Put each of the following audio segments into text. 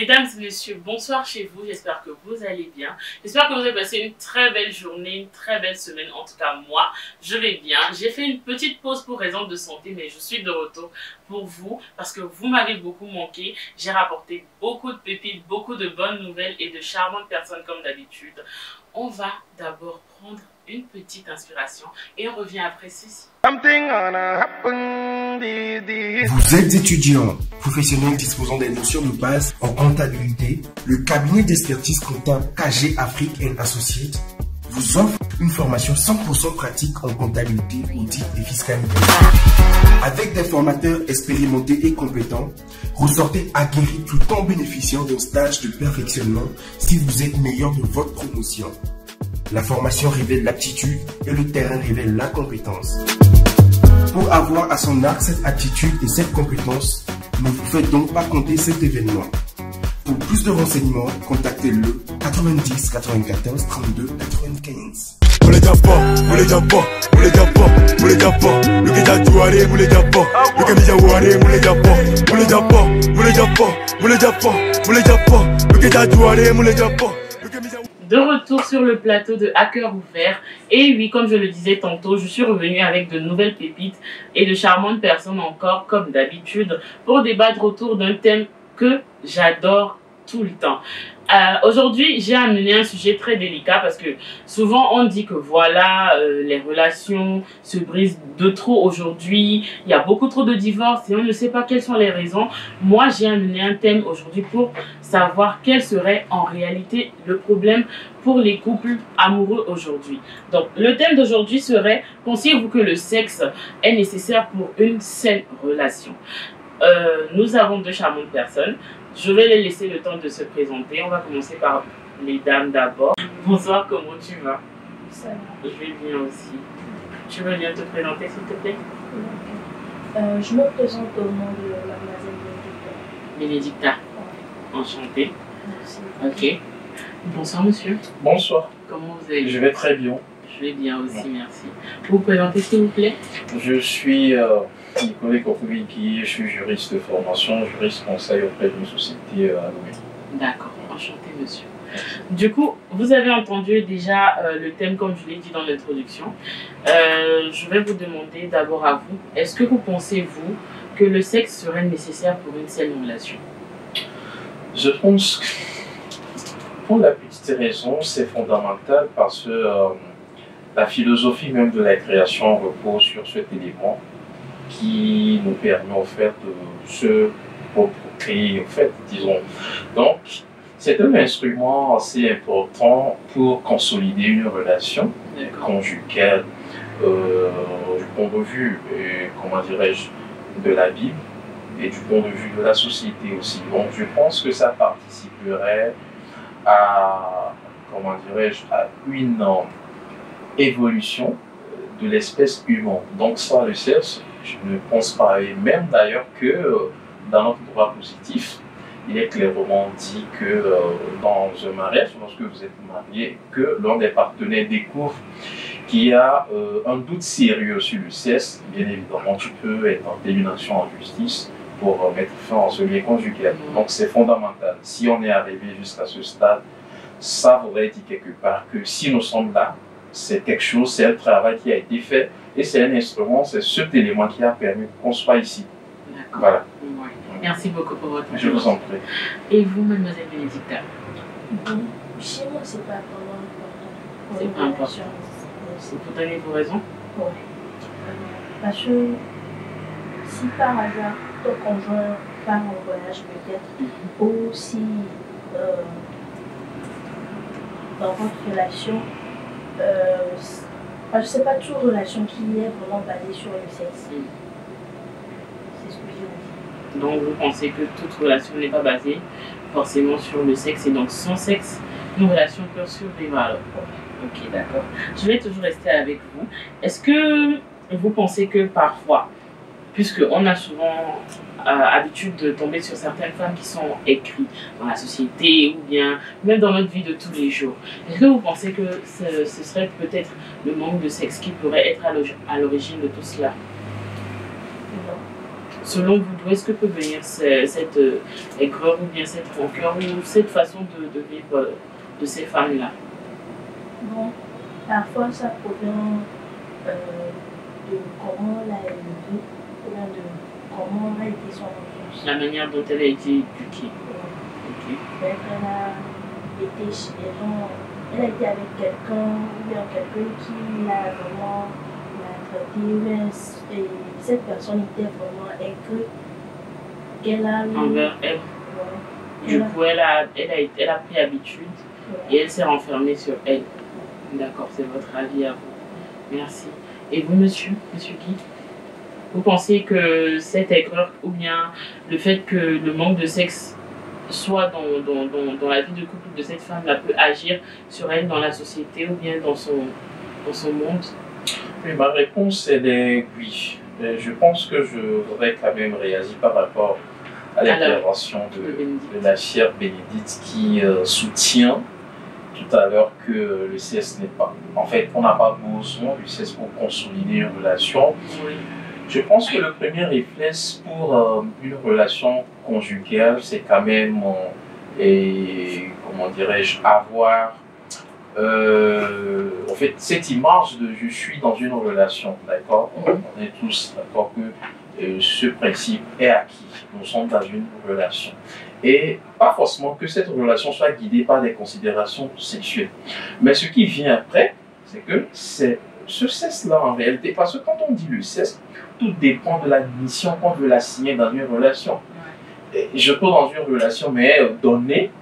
Mesdames et messieurs, bonsoir chez vous, j'espère que vous allez bien. J'espère que vous avez passé une très belle journée, une très belle semaine. En tout cas, moi, je vais bien. J'ai fait une petite pause pour raison de santé, mais je suis de retour pour vous parce que vous m'avez beaucoup manqué. J'ai rapporté beaucoup de pépites, beaucoup de bonnes nouvelles et de charmantes personnes comme d'habitude. On va d'abord prendre une petite inspiration et on revient après ceci. Vous êtes étudiant, professionnel disposant des notions de base en comptabilité. Le cabinet d'expertise comptable KG Afrique & Associates vous offre une formation 100% pratique en comptabilité, audit et fiscalité. Avec des formateurs expérimentés et compétents, ressortez aguerris tout en bénéficiant d'un stage de perfectionnement si vous êtes meilleur de votre promotion. La formation révèle l'aptitude et le terrain révèle la compétence. Pour avoir à son arc cette aptitude et cette compétence, ne vous faites donc pas compter cet événement. Pour plus de renseignements, contactez-le 90 94 32 95. De retour sur le plateau de Hacker Ouvert. Et oui, comme je le disais tantôt, je suis revenue avec de nouvelles pépites et de charmantes personnes encore, comme d'habitude, pour débattre autour d'un thème que j'adore tout le temps. Aujourd'hui, j'ai amené un sujet très délicat parce que souvent on dit que voilà, les relations se brisent de trop aujourd'hui, il y a beaucoup trop de divorces et on ne sait pas quelles sont les raisons. Moi, j'ai amené un thème aujourd'hui pour savoir quel serait en réalité le problème pour les couples amoureux aujourd'hui. Donc, le thème d'aujourd'hui serait: pensez-vous que le sexe est nécessaire pour une saine relation? Nous avons deux charmantes personnes. Je vais les laisser le temps de se présenter. On va commencer par les dames d'abord. Bonsoir, comment tu vas? Ça va. Je vais bien aussi. Tu veux bien te présenter, s'il te plaît? Je me présente au nom de mademoiselle Bénédicta. Bénédicta. Ouais. Enchantée. Merci. Ok. Bonsoir, monsieur. Bonsoir. Comment vous allez? Je vais très bien. Je vais bien aussi, merci. Vous vous présentez, s'il vous plaît? Je suis Nicolas Kokoubiki, je suis juriste de formation, juriste conseil auprès d'une société à Lomé. D'accord, enchanté, monsieur. Du coup, vous avez entendu déjà le thème, comme je l'ai dit dans l'introduction. Je vais vous demander d'abord à vous, est-ce que vous pensez, vous, que le sexe serait nécessaire pour une saine relation? Je pense que pour la petite raison, c'est fondamental parce que la philosophie même de la création repose sur cet élément qui nous permet en fait de se procréer, en fait, disons. Donc, c'est un instrument assez important pour consolider une relation conjugale du point de vue, comment dirais-je, de la Bible et du point de vue de la société aussi. Donc, je pense que ça participerait à, comment dirais-je, à une évolution de l'espèce humaine. Donc, ça, le sexe, je ne pense pas, et même d'ailleurs que dans notre droit positif, il est clairement dit que dans un mariage, lorsque vous êtes marié, que l'un des partenaires découvre qu'il y a un doute sérieux sur le sexe, bien évidemment, tu peux être en une action en justice pour mettre fin à ce lien conjugal. Donc c'est fondamental. Si on est arrivé jusqu'à ce stade, ça voudrait dire quelque part que si nous sommes là, c'est quelque chose, c'est un travail qui a été fait et c'est un instrument, c'est cet élément qui a permis qu'on soit ici. D'accord. Voilà. Ouais. Merci beaucoup pour votre Je vous en prie. Et vous, mademoiselle Bénédicta? Chez moi, c'est pas vraiment important. C'est pas important. Vous donnez vos raisons? Oui. Parce que si par hasard, ton conjoint part en voyage peut-être, ou si dans votre relation, c'est pas toute relation qui est vraiment basée sur le sexe. C'est ce que je veux dire. Donc vous pensez que toute relation n'est pas basée forcément sur le sexe et donc sans sexe, une relation peut survivre alors? Ok, d'accord. Je vais toujours rester avec vous. Est-ce que vous pensez que parfois, puisqu'on a souvent habitude de tomber sur certaines femmes qui sont écrites dans la société ou bien même dans notre vie de tous les jours, est-ce que vous pensez que ce serait peut-être le manque de sexe qui pourrait être à l'origine de tout cela? selon vous, d'où est-ce que peut venir cette aigreur ou bien cette rancœur ou cette façon de vivre de ces femmes-là? Bon, parfois ça provient de comment elle a élevé, ou bien de comment a été son enfance. La manière dont elle a été éduquée. Ok. Peut-être elle a été avec quelqu'un, ou bien quelqu'un qui l'a vraiment maltraité, ou bien cette personne était vraiment aigre, qu'elle a eu. Envers elle. Ouais. Du coup, elle a pris habitude et elle s'est renfermée sur elle. D'accord, c'est votre avis à vous. Merci. Et vous, monsieur Guy, vous pensez que cette aigreur ou bien le fait que le manque de sexe soit dans la vie de couple de cette femme-là peut agir sur elle dans la société ou bien dans son monde? Oui, ma réponse elle est oui. Mais je pense que je voudrais quand même réagir par rapport à l'intervention de la chère Bénédicte qui soutient tout à l'heure que le sexe n'est pas. En fait, on n'a pas besoin du sexe pour consolider une relation. Oui. Je pense que le premier réflexe pour une relation conjugale, c'est quand même, comment dirais-je, avoir en fait, cette image de je suis dans une relation, d'accord? On est tous d'accord que ce principe est acquis. Nous sommes dans une relation. Et pas forcément que cette relation soit guidée par des considérations sexuelles. Mais ce qui vient après, c'est que c'est ce cesse-là en réalité, parce que quand on dit le cesse, tout dépend de la mission qu'on veut la signer dans une relation. Et je peux dans une relation, mais donner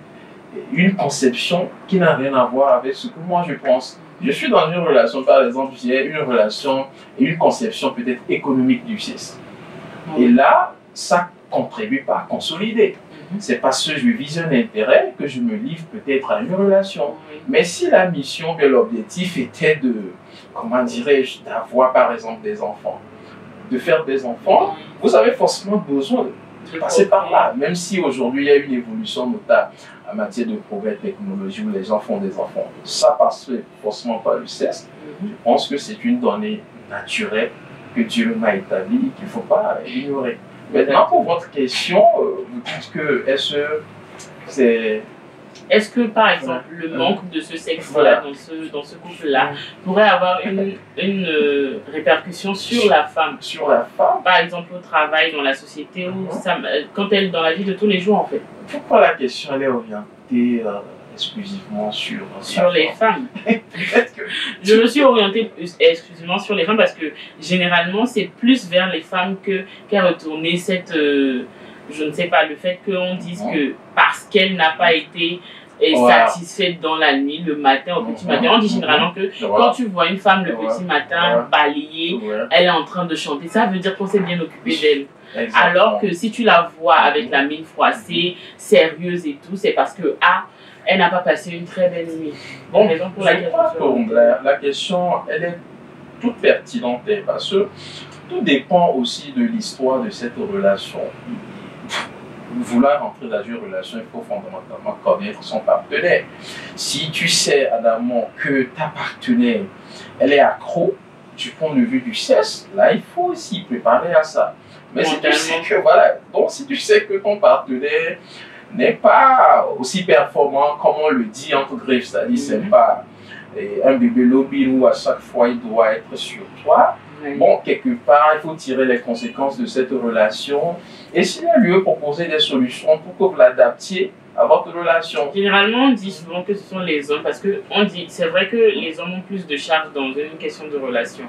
une conception qui n'a rien à voir avec ce que moi je pense. Je suis dans une relation, par exemple, j'ai une relation et une conception peut-être économique du sexe. Et là, ça contribue pas à consolider. C'est parce que je vise un intérêt que je me livre peut-être à une relation. Mais si la mission et l'objectif était de, comment dirais-je, d'avoir par exemple des enfants, de faire des enfants, vous avez forcément besoin de passer par là. Même si aujourd'hui il y a une évolution notable en matière de progrès technologique où les gens font des enfants. Ça passe forcément par le sexe. Je pense que c'est une donnée naturelle que Dieu m'a établie et qu'il ne faut pas ignorer. Maintenant, pour votre question, vous dites que est-ce que, par exemple, le manque de ce sexe-là dans ce couple-là pourrait avoir une répercussion sur la femme? Sur la femme? Par exemple, au travail, dans la société, ou quand elle est dans la vie de tous les jours, en fait. Pourquoi la question elle est orientée exclusivement sur les femmes? Je me suis orientée exclusivement sur les femmes parce que généralement, c'est plus vers les femmes qu'à retourner cette... je ne sais pas, le fait qu'on dise que parce qu'elle n'a pas été satisfaite dans la nuit, le matin, au petit matin, on dit généralement que quand tu vois une femme le petit matin balayer, elle est en train de chanter, ça veut dire qu'on s'est bien occupé d'elle. Alors que si tu la vois avec la mine froissée, sérieuse et tout, c'est parce que elle n'a pas passé une très belle nuit. Bon, pour la question, elle est toute pertinente parce que tout dépend aussi de l'histoire de cette relation. Vouloir entrer dans une relation, il faut fondamentalement connaître son partenaire. Si tu sais, Adamant, que ta partenaire, elle est accro du point de vue du sexe, là, il faut aussi préparer à ça. Mais si tu sais que, donc si tu sais que ton partenaire n'est pas aussi performant comme on le dit entre griffes, c'est-à-dire c'est pas un bébé lobby où à chaque fois il doit être sur toi. Bon, quelque part, il faut tirer les conséquences de cette relation et s'il y a lieu, proposer des solutions pour que vous l'adaptiez à votre relation. Généralement, on dit souvent que ce sont les hommes parce que on dit, c'est vrai que les hommes ont plus de charges dans une question de relation.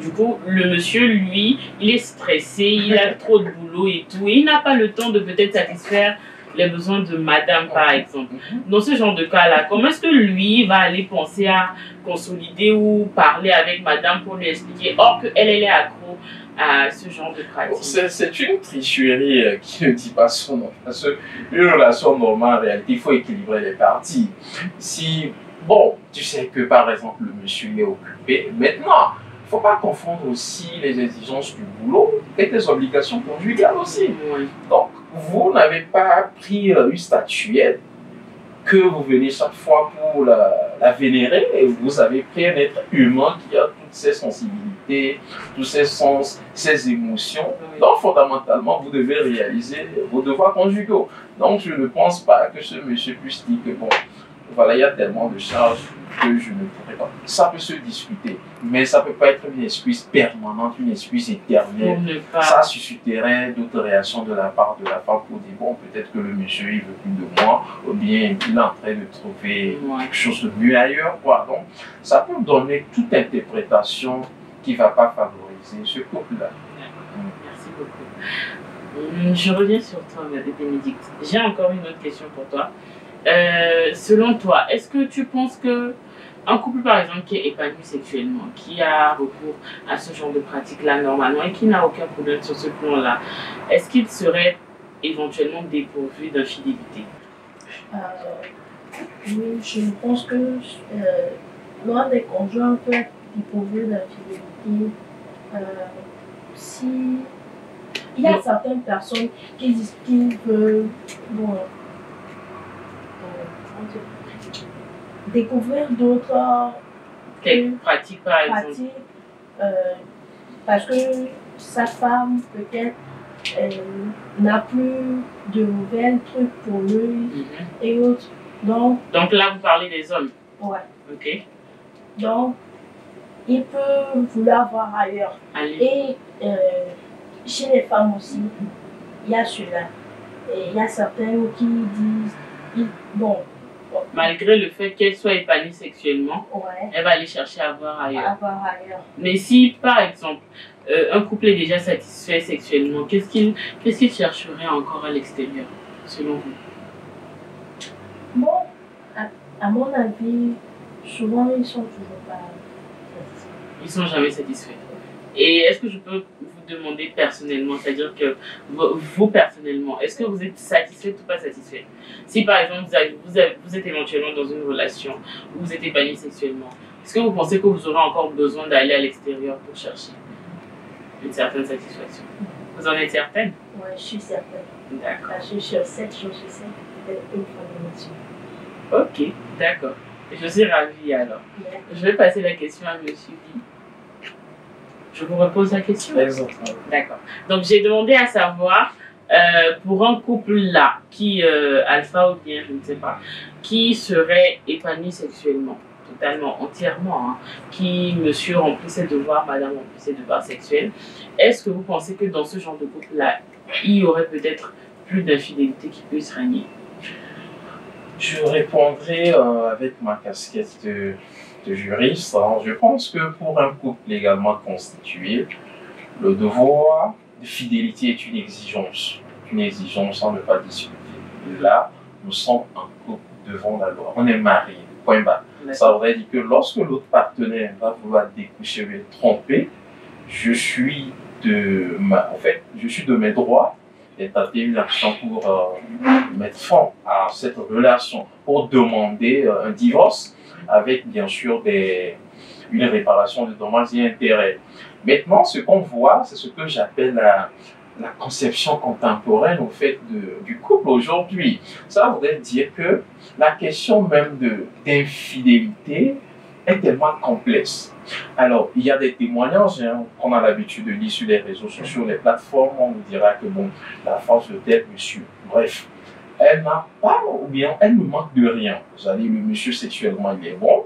Du coup, le monsieur, lui, il est stressé, il a trop de boulot et tout, et il n'a pas le temps de peut-être satisfaire les besoins de madame, par exemple. Dans ce genre de cas-là, comment est-ce que lui va aller penser à consolider ou parler avec madame pour lui expliquer, or qu'elle est accro à ce genre de pratique? C'est une tricherie qui ne dit pas son nom. Parce qu'une relation normale, en réalité, il faut équilibrer les parties. Si, bon, tu sais que par exemple, le monsieur est occupé, maintenant, il ne faut pas confondre aussi les exigences du boulot et tes obligations conjugales aussi. Donc, vous n'avez pas pris une statuette que vous venez chaque fois pour la vénérer et vous avez pris un être humain qui a toutes ses sensibilités. sensibilité, tous ses sens, ses émotions. Donc, fondamentalement, vous devez réaliser vos devoirs conjugaux. Donc, je ne pense pas que ce monsieur puisse dire que, bon, voilà, il y a tellement de charges que je ne pourrais pas. Ça peut se discuter, mais ça ne peut pas être une excuse permanente, une excuse éternelle. Ça susciterait d'autres réactions de la part de la femme pour dire, bon, peut-être que le monsieur, il veut plus de moi, ou bien il est en train de trouver quelque chose de mieux ailleurs, quoi. Donc, ça peut donner toute interprétation qui ne va pas favoriser ce couple-là. Merci beaucoup. Je reviens sur toi, Bénédicte. J'ai encore une autre question pour toi. Selon toi, est-ce que tu penses que un couple, par exemple, qui est épanoui sexuellement, qui a recours à ce genre de pratique-là normalement et qui n'a aucun problème sur ce plan-là, est-ce qu'il serait éventuellement dépourvu d'infidélité? Oui, je pense que l'un des conjoints peut être dépourvu d'infidélité si il y a certaines personnes qui disent qu'ils veulent découvrir d'autres pratiques, par exemple. Parce que sa femme, peut-être, n'a plus de nouvelles trucs pour lui et autres. Donc là, vous parlez des hommes. Ouais. Ok. Donc, il peut vouloir voir ailleurs. Et chez les femmes aussi, il y a cela. Et il y a certaines qui disent, bon, malgré le fait qu'elle soit épanouie sexuellement, elle va aller chercher à voir ailleurs. Mais si, par exemple, un couple est déjà satisfait sexuellement, qu'est-ce qu'il chercherait encore à l'extérieur, selon vous? Bon, à mon avis, souvent, ils sont toujours pas satisfaits. Ils sont jamais satisfaits. Et est-ce que je peux vous demander personnellement, c'est-à-dire que vous personnellement, est-ce que vous êtes satisfait ou pas satisfait? Si par exemple vous êtes éventuellement dans une relation où vous êtes épanoui sexuellement, est-ce que vous pensez que vous aurez encore besoin d'aller à l'extérieur pour chercher une certaine satisfaction? Vous en êtes certaine? Oui, je suis certaine. D'accord. Parce que sur 7 jours, je sais peut-être une fois de mission. Ok, d'accord. Je suis ravie alors. Yeah. Je vais passer la question à M. Guy. Je vous repose la question. D'accord. Donc, j'ai demandé à savoir, pour un couple-là, qui, alpha ou bien, je ne sais pas, qui serait épanoui sexuellement, totalement, entièrement, hein, qui monsieur remplit ses devoirs, madame remplit ses devoirs sexuels, est-ce que vous pensez que dans ce genre de couple-là, il y aurait peut-être plus d'infidélité qui puisse régner? Je répondrai avec ma casquette de juriste. Alors, je pense que pour un couple légalement constitué, le devoir de fidélité est une exigence à ne pas discuter. Et là, nous sommes un couple devant la loi. On est mariés, point barre. Ça voudrait dire que lorsque l'autre partenaire va vouloir découcher ou être trompé, je suis de mes droits et tenter une action pour mettre fin à cette relation, pour demander un divorce avec bien sûr une réparation de dommages et intérêts. Maintenant, ce qu'on voit, c'est ce que j'appelle la conception contemporaine au fait du couple aujourd'hui. Ça voudrait dire que la question même d'infidélité est tellement complexe. Alors, il y a des témoignages qu'on a l'habitude de lire sur les réseaux sociaux, les plateformes, on nous dira que bon, la force de tel monsieur, bref, elle n'a pas, ou bien elle ne manque de rien. Vous allez, le monsieur sexuellement, il est bon,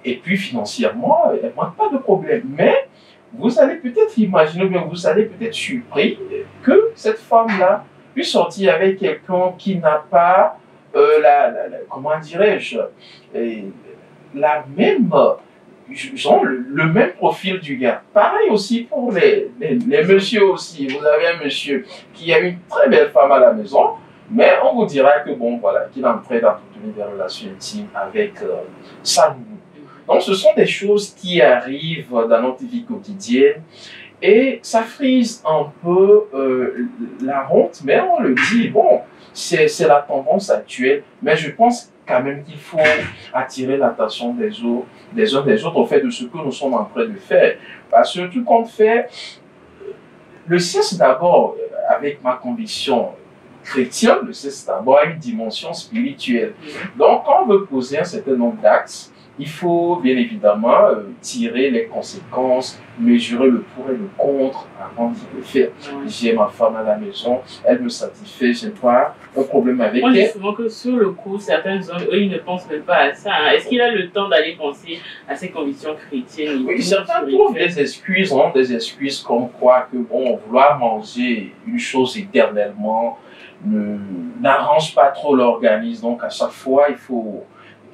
et puis financièrement, elle ne manque pas de problème. Mais vous allez peut-être imaginer, ou bien vous allez peut-être surpris que cette femme-là puisse sortir avec quelqu'un qui n'a pas, comment dirais-je, la même, genre, le même profil du gars. Pareil aussi pour les messieurs aussi. Vous avez un monsieur qui a une très belle femme à la maison, mais on vous dira que bon, voilà, qu'il est en train d'entretenir des relations intimes avec sa nounou. Donc, ce sont des choses qui arrivent dans notre vie quotidienne et ça frise un peu la honte, mais on le dit, bon, c'est la tendance actuelle, mais je pense quand même qu'il faut attirer l'attention des uns des autres au fait de ce que nous sommes en train de faire. Parce que tout compte fait, le sexe d'abord, avec ma conviction chrétienne, le sexe d'abord a une dimension spirituelle. Donc, quand on veut poser un certain nombre d'actes, il faut bien évidemment tirer les conséquences, mesurer le pour et le contre avant d'y le faire. J'ai ma femme à la maison, elle me satisfait, je n'ai pas un problème avec elle. On dit souvent que sur le coup, certains hommes, eux, ils ne pensent même pas à ça. Hein. Est-ce qu'il a le temps d'aller penser à ses convictions chrétiennes? Oui, certains trouvent des excuses comme quoi que bon, vouloir manger une chose éternellement n'arrange pas trop l'organisme. Donc à chaque fois, il faut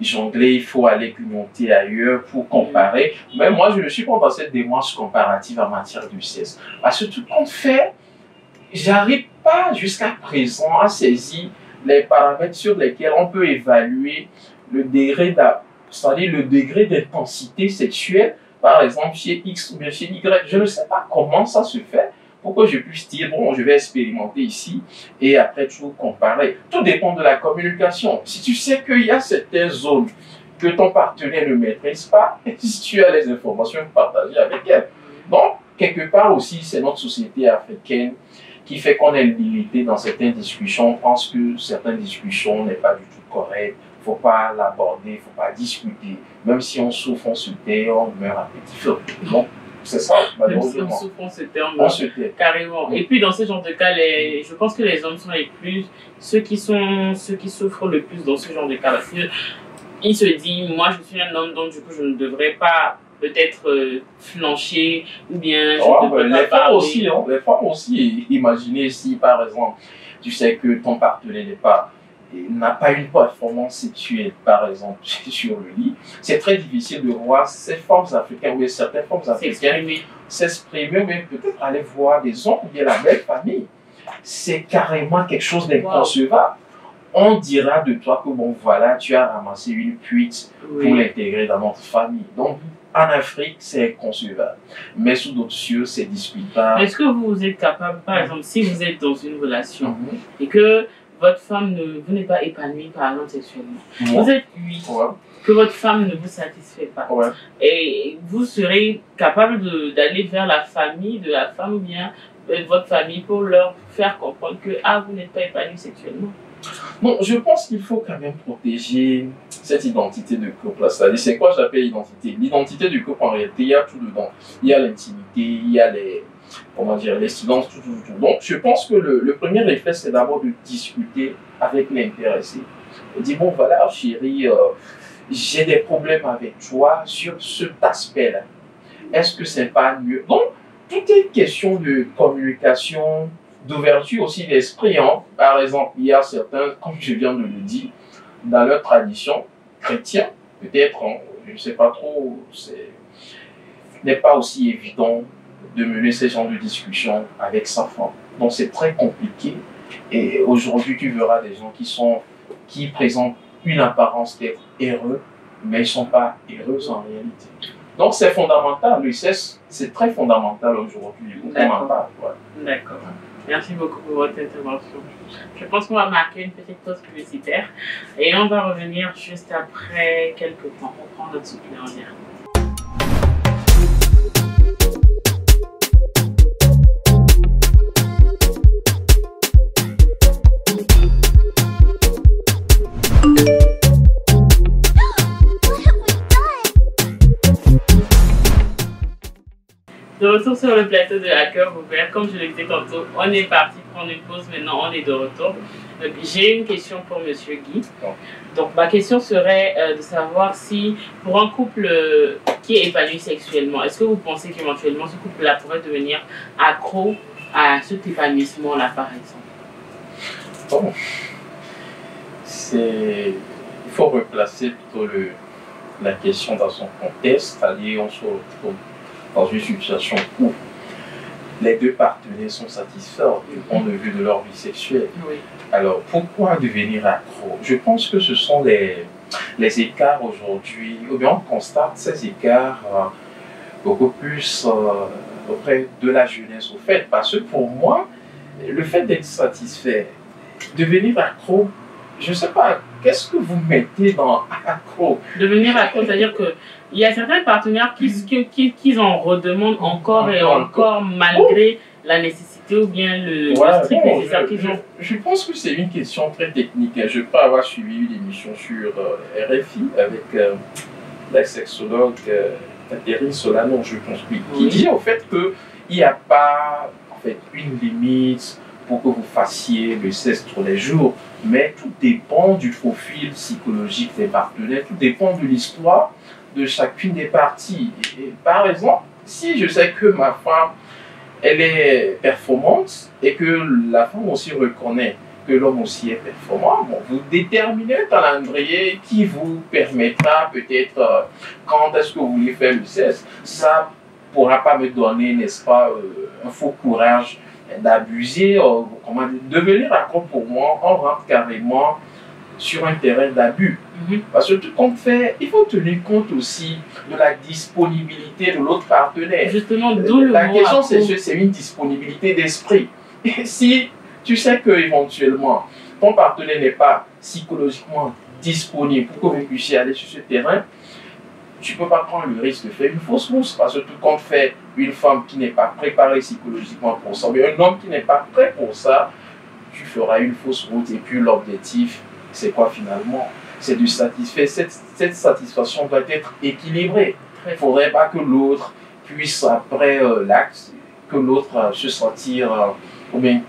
jongler, il faut aller grignoter ailleurs pour comparer. Mais moi, je ne suis pas dans cette démarche comparative en matière de sexe. Parce que tout compte fait, j'arrive pas jusqu'à présent à saisir les paramètres sur lesquels on peut évaluer le degré d'intensité sexuelle, par exemple chez X ou bien chez Y. Je ne sais pas comment ça se fait. Pourquoi je puisse dire, bon, je vais expérimenter ici et après tout comparer. Tout dépend de la communication. Si tu sais qu'il y a certaines zones que ton partenaire ne maîtrise pas, si tu as les informations, partager avec elle. Donc, quelque part aussi, c'est notre société africaine qui fait qu'on est limité dans certaines discussions. On pense que certaines discussions n'est pas du tout correctes. Il ne faut pas l'aborder, il ne faut pas discuter. Même si on souffre, on se tait, on meurt à petit feu. Donc, c'est ça, malheureusement. Même si on souffre, on se tait, carrément. Oui. Et puis, dans ce genre de cas, je pense que les hommes sont ceux qui souffrent le plus dans ce genre de cas. Parce qu'ils se disent, moi, je suis un homme, donc du coup, je ne devrais pas peut-être flancher ou bien les femmes aussi, hein, les femmes aussi. Imaginez si, par exemple, tu sais que ton partenaire n'a pas une performance sexuelle, par exemple, sur le lit, c'est très difficile de voir ces femmes africaines ou certaines femmes africaines s'exprimer, mais peut-être aller voir des hommes ou bien la belle famille. C'est carrément quelque chose d'inconcevable. On dira de toi que bon, voilà, tu as ramassé une cuite pour l'intégrer dans notre famille. Donc, en Afrique, c'est inconcevable. Mais sous d'autres cieux, c'est discutable. Est-ce que vous êtes capable, par exemple, si vous êtes dans une relation et que votre femme vous n'est pas épanouie, par exemple, sexuellement. Vous êtes 8, que votre femme ne vous satisfait pas. Et vous serez capable d'aller vers la famille de la femme ou bien votre famille pour leur faire comprendre que vous n'êtes pas épanoui sexuellement. Non, je pense qu'il faut quand même protéger cette identité de couple. C'est quoi j'appelle identité? L'identité du couple, en réalité, il y a tout dedans. Il y a l'intimité, il y a les silences, tout. Donc, je pense que le premier réflexe, c'est d'abord de discuter avec l'intéressé. Dire, bon, voilà, chérie, j'ai des problèmes avec toi sur cet aspect-là. Est-ce que c'est pas mieux? Donc, tout est question de communication, d'ouverture aussi d'esprit. Hein. Par exemple, il y a certains, comme je viens de le dire, dans leur tradition chrétienne, peut-être, je ne sais pas trop, n'est pas aussi évident de mener ce genre de discussion avec sa femme. Donc c'est très compliqué. Et aujourd'hui, tu verras des gens qui présentent une apparence d'être heureux, mais ils ne sont pas heureux en réalité. Donc c'est fondamental, le sexe, c'est très fondamental aujourd'hui. D'accord. Merci beaucoup pour votre intervention. Je pense qu'on va marquer une petite pause publicitaire et on va revenir juste après quelques temps. On prend notre souffle en l'air. De retour sur le plateau de À Cœur Ouvert, comme je le disais tantôt, on est parti prendre une pause, maintenant on est de retour. J'ai une question pour Monsieur Guy. Donc ma question serait de savoir si pour un couple qui est épanoui sexuellement, est-ce que vous pensez qu'éventuellement ce couple-là pourrait devenir accro à cet épanouissement-là par exemple? Bon, il faut replacer plutôt la question dans son contexte, c'est-à-dire on se retrouve dans une situation où les deux partenaires sont satisfaits du point de vue de leur vie sexuelle. Oui. Alors, pourquoi devenir accro? Je pense que ce sont les écarts aujourd'hui, ou bien on constate ces écarts beaucoup plus auprès de la jeunesse au fait, parce que pour moi, le fait d'être satisfait, devenir accro, je ne sais pas, qu'est-ce que vous mettez dans accro? Devenir accro, c'est-à-dire que il y a certains partenaires qui en redemandent encore et encore malgré la nécessité ou bien le strict nécessaire qu'ils ont. Je pense que c'est une question très technique. Je crois avoir suivi une émission sur RFI avec la sexologue Catherine Solano, je pense, qui dit au fait qu'il n'y a pas en fait, une limite pour que vous fassiez le sexe tous les jours, mais tout dépend du profil psychologique des partenaires, tout dépend de l'histoire de chacune des parties. Et par exemple, si je sais que ma femme, elle est performante et que la femme aussi reconnaît que l'homme aussi est performant, bon, vous déterminez un calendrier qui vous permettra peut-être, quand est-ce que vous voulez faire le sexe, ça ne pourra pas me donner, n'est-ce pas, un faux courage d'abuser, comment dire, devenir accro pour moi, on rentre carrément sur un terrain d'abus. Parce que tout compte fait, il faut tenir compte aussi de la disponibilité de l'autre partenaire. Justement, d'où le la question, c'est une disponibilité d'esprit. Et si tu sais que éventuellement ton partenaire n'est pas psychologiquement disponible pour que vous puissiez aller sur ce terrain, tu ne peux pas prendre le risque de faire une fausse route. Parce que tout compte fait, une femme qui n'est pas préparée psychologiquement pour ça, mais un homme qui n'est pas prêt pour ça, tu feras une fausse route. Et puis l'objectif, c'est quoi finalement? C'est de satisfaire. Cette satisfaction doit être équilibrée. Il ne faudrait pas que l'autre puisse, après l'acte, que l'autre se sentir, ou bien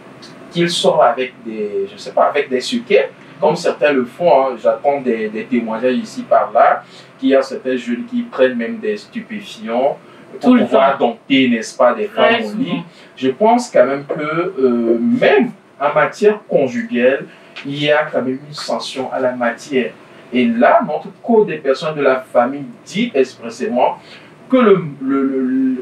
qu'il sort avec des, je sais pas, avec des séquelles, comme certains le font. Hein. J'attends des témoignages ici par là, qu'il y a certains jeunes qui prennent même des stupéfiants pour pouvoir dompter, n'est-ce pas, des femmes au lit. Je pense quand même que même en matière conjugale, il y a quand même une sanction à la matière. Et là, notre code des personnes de la famille dit expressément que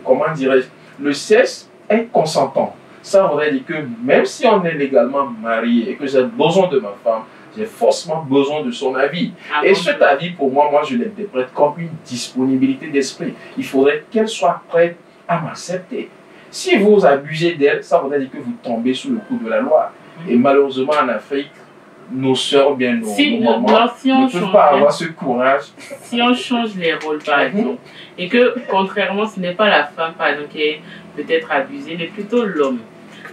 comment dirais-je, le sexe est consentant. Ça voudrait dire que même si on est légalement marié et que j'ai besoin de ma femme, j'ai forcément besoin de son avis. Et cet avis, pour moi, je l'interprète comme une disponibilité d'esprit. Il faudrait qu'elle soit prête à m'accepter. Si vous abusez d'elle, ça voudrait dire que vous tombez sous le coup de la loi. Et malheureusement, en Afrique, nos sœurs, bien nos mamans, ne peuvent pas avoir ce courage. Si on change les rôles, par exemple, et que, contrairement, ce n'est pas la femme, par exemple, qui est peut-être abusée, mais plutôt l'homme.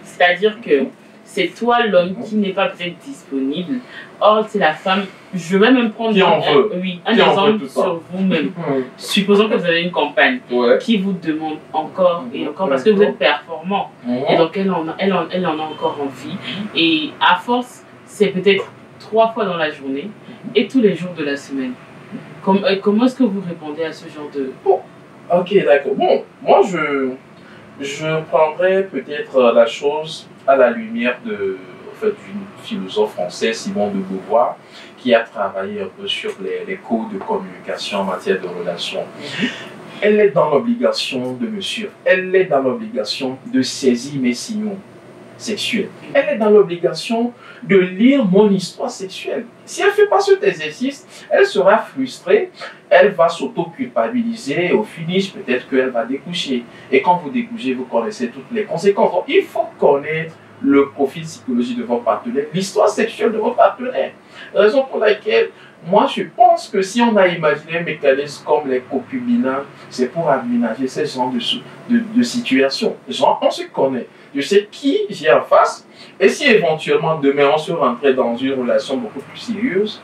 C'est-à-dire que c'est toi, l'homme, qui n'est pas peut-être disponible. Or, c'est la femme, je vais même prendre un exemple sur vous-même. Supposons que vous avez une compagne qui vous demande encore et encore, parce que vous êtes performant. Et donc, elle en a encore envie. Et à force, c'est peut-être 3 fois dans la journée et tous les jours de la semaine. Comment est-ce que vous répondez à ce genre de... Ok, d'accord. Bon, moi, je prendrais peut-être la chose à la lumière d'une philosophe française, Simone de Beauvoir, qui a travaillé un peu sur les codes de communication en matière de relations. Elle est dans l'obligation de me suivre. Elle est dans l'obligation de saisir mes signaux sexuelle. Elle est dans l'obligation de lire mon histoire sexuelle. Si elle ne fait pas cet exercice, elle sera frustrée, elle va s'auto-culpabiliser et au finish, peut-être qu'elle va découcher. Et quand vous découchez, vous connaissez toutes les conséquences. Donc, il faut connaître le profil psychologique de votre partenaire, l'histoire sexuelle de votre partenaire. Raison pour laquelle, moi, je pense que si on a imaginé un mécanisme comme les concubinats, c'est pour aménager ce genre de situation. Genre, on se connaît. Je sais qui j'ai en face. Et si éventuellement demain on se rentrait dans une relation beaucoup plus sérieuse,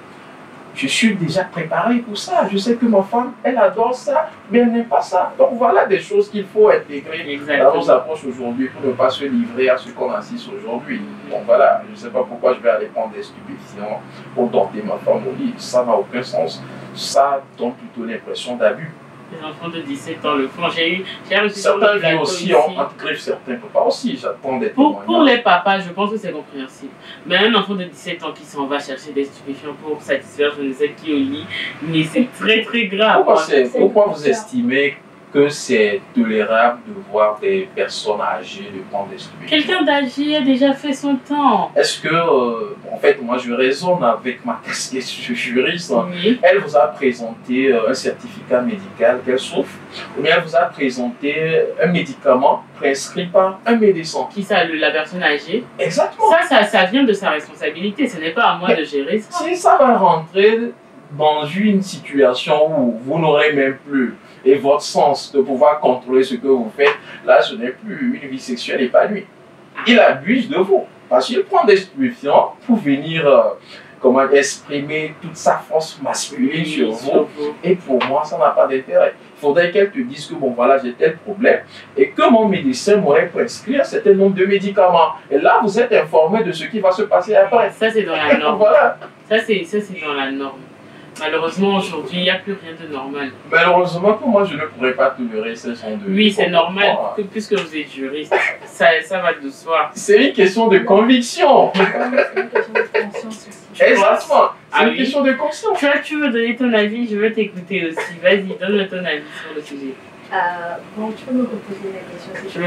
je suis déjà préparé pour ça. Je sais que ma femme, elle adore ça, mais elle n'aime pas ça. Donc voilà des choses qu'il faut intégrer dans nos approches aujourd'hui pour ne pas se livrer à ce qu'on assiste aujourd'hui. Donc voilà, je ne sais pas pourquoi je vais aller prendre des stupéfiants pour dompter ma femme au lit. Ça n'a aucun sens. Ça donne plutôt l'impression d'abus. Les enfants de 17 ans le font. J'ai reçu certains vies aussi, entre griffes, certains papas aussi. J'attends des témoignages. Pour les papas, je pense que c'est compréhensible. Mais un enfant de 17 ans qui s'en va chercher des stupéfiants pour satisfaire je ne sais qui au lit, mais c'est très très grave. Pourquoi vous estimez que c'est tolérable de voir des personnes âgées de prendre des stupéfiants? Quelqu'un d'âgé a déjà fait son temps. Est-ce que, en fait, moi je raisonne avec ma casquette de juriste. Oui. Elle vous a présenté un certificat médical qu'elle souffre, ou bien elle vous a présenté un médicament prescrit par un médecin. Qui ça, la personne âgée? Exactement. Ça vient de sa responsabilité, ce n'est pas à moi de gérer ça. Si ça va rentrer dans une situation où vous n'aurez même plus et votre sens de pouvoir contrôler ce que vous faites, là, ce n'est plus une vie sexuelle épanouie. Il abuse de vous. Parce qu'il prend des stupéfiants pour venir, comment exprimer toute sa force masculine sur vous. Et pour moi, ça n'a pas d'intérêt. Il faudrait qu'elle te dise que bon voilà, j'ai tel problème et que mon médecin m'aurait prescrit un certain nombre de médicaments. Et là, vous êtes informé de ce qui va se passer après. Ça, c'est dans la norme. Voilà. Ça, c'est dans la norme. Malheureusement, aujourd'hui, il n'y a plus rien de normal. Malheureusement, pour moi, je ne pourrais pas tolérer ce genre de... Oui, c'est normal, puisque vous êtes juriste. Ça va de soi. C'est une question de conviction. C'est une question de conscience aussi. Exactement. C'est une question de conscience. Tu veux donner ton avis, je veux t'écouter aussi. Vas-y, donne ton avis sur le sujet. Bon, tu peux me reposer la question.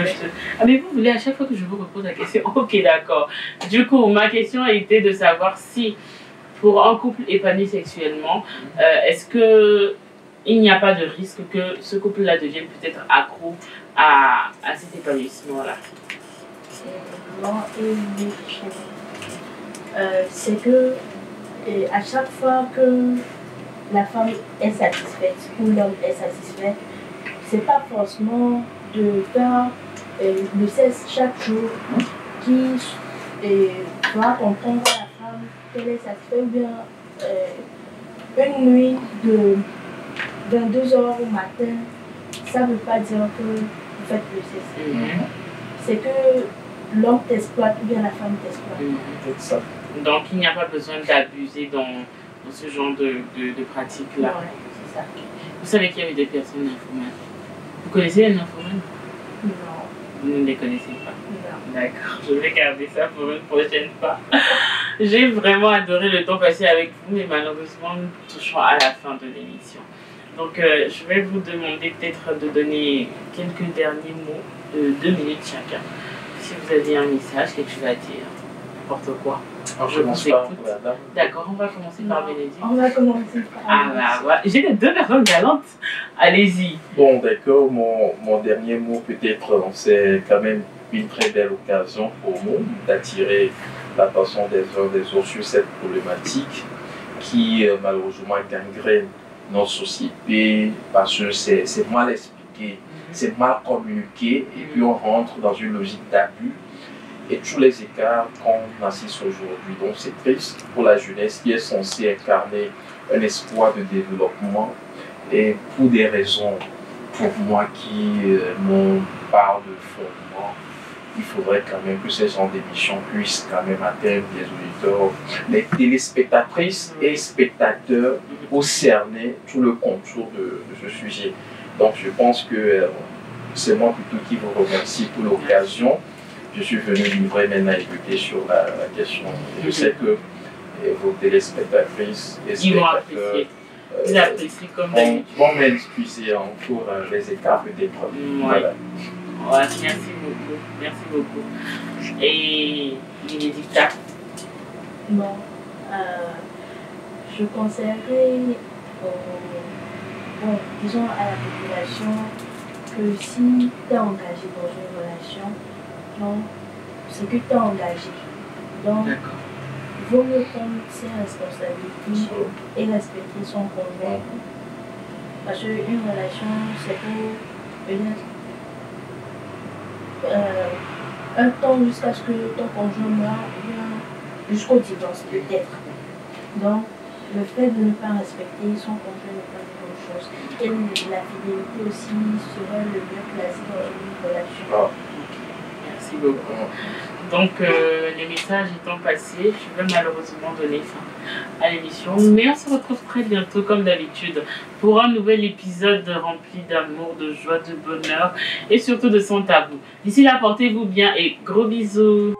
Ah, mais vous voulez à chaque fois que je vous repose la question? Ok, d'accord. Du coup, ma question était de savoir si... Pour un couple épanoui sexuellement, est-ce qu'il n'y a pas de risque que ce couple-là devienne peut-être accro à cet épanouissement-là? Non, c'est que à chaque fois que la femme est satisfaite ou l'homme est satisfait, c'est pas forcément de faire le sexe chaque jour qui va comprendre à la femme qu'elle est satisfaite, ou bien une nuit de 22h au matin, ça ne veut pas dire que vous faites le sexe. C'est que l'homme t'exploite ou bien la femme t'exploite. Donc il n'y a pas besoin d'abuser dans ce genre de pratique-là. Ouais, c'est ça. Vous savez qu'il y avait des personnes nymphomanes. Vous connaissez les nymphomanes? Non. Vous ne les connaissez pas? Non. D'accord, je vais garder ça pour une prochaine fois. J'ai vraiment adoré le temps passé avec vous, mais malheureusement, nous touchons à la fin de l'émission. Donc, je vais vous demander peut-être de donner quelques derniers mots de 2 minutes chacun. Si vous avez un message, quelque chose à dire, n'importe quoi. Je vous écoute. D'accord, on va commencer par Bénédicte. On va commencer par voilà. J'ai les 2 personnes galantes. Allez-y. Bon, d'accord, mon dernier mot peut-être, c'est quand même une très belle occasion pour nous d'attirer l'attention des uns des autres sur cette problématique qui malheureusement gangrène notre société parce que c'est mal expliqué, c'est mal communiqué et puis on rentre dans une logique d'abus et tous les écarts qu'on assiste aujourd'hui. Donc c'est triste pour la jeunesse qui est censée incarner un espoir de développement et pour des raisons pour moi qui n'ont pas de fondement. Il faudrait quand même que ces gens d'émissions puissent quand même atteindre les auditeurs, les téléspectatrices et spectateurs pour cerner tout le contour de ce sujet. Donc je pense que c'est moi plutôt qui vous remercie pour l'occasion. Je suis venu livrer mes naïvetés sur la question. Je sais que vos téléspectatrices et spectateurs vont m'excuser en cours les écarts peut-être. Voilà. Ouais, merci beaucoup. Et Bénédicte? Bon, je conseillerais, disons à la population que si tu es engagé dans une relation, donc c'est que tu es engagé. Donc, il vaut mieux prendre ses responsabilités et respecter son conjoint. Parce qu'une relation, c'est pour peut-être un temps jusqu'à ce que ton conjoint meure, ou bien jusqu'au divorce peut-être. Donc, le fait de ne pas respecter son conjoint n'est pas une bonne chose. Et la fidélité aussi serait le mieux placé dans une relation. Merci beaucoup. Donc, les messages étant passés, je vais malheureusement donner fin à l'émission. Mais on se retrouve très bientôt, comme d'habitude, pour un nouvel épisode rempli d'amour, de joie, de bonheur et surtout de son tabou. D'ici là, portez-vous bien et gros bisous.